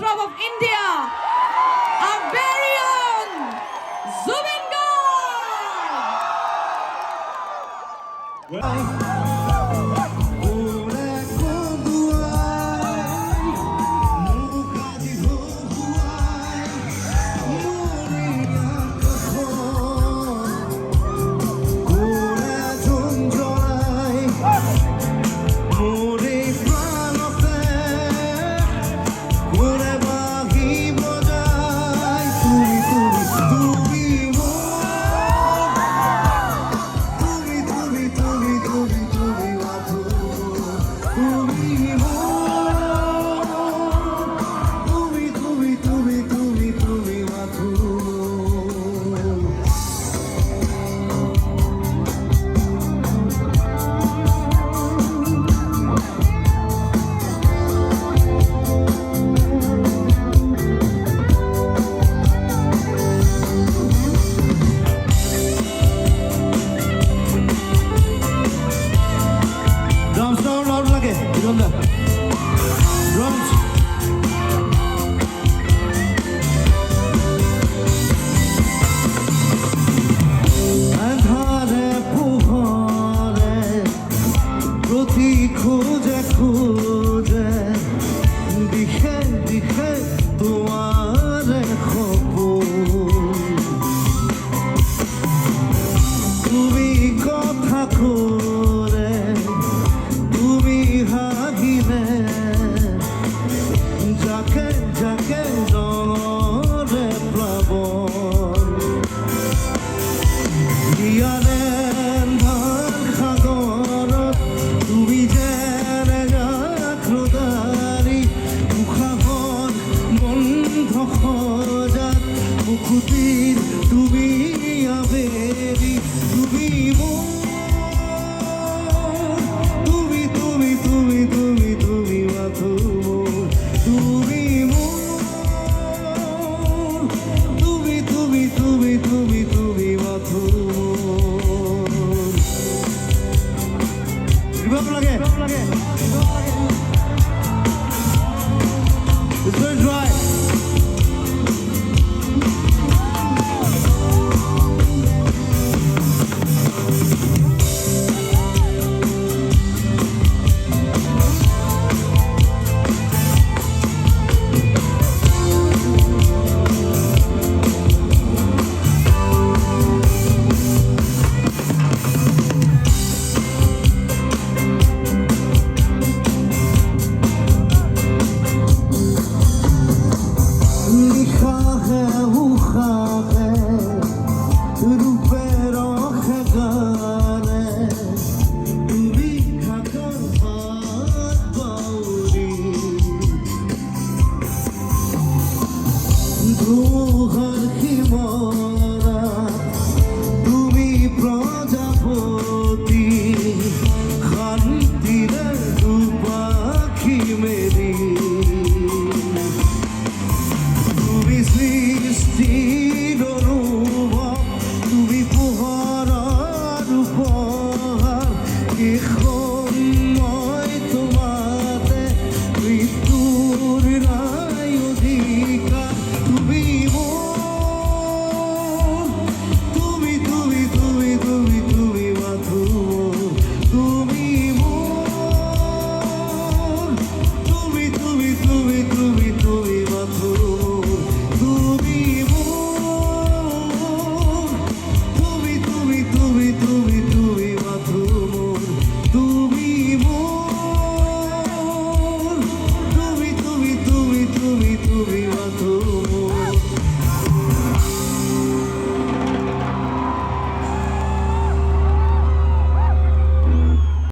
heartthrob of India, our very own Zubin Gaur. খোঁজে খোঁজে দিখে দিখে তোমার খবর তুমি কথা করে তুমি হাগিলে যাকে যাকে জরে প্লাবন ইয়ারে তুমি আবেরি তুমি তুমি তুমি তুমি তুমি তুমি মাথো তুমি তুমি তুমি তুমি তুমি তুমি মাথো লাগে It's very dry. তুমি প্রজাপতি খান্তির পাখি মেরি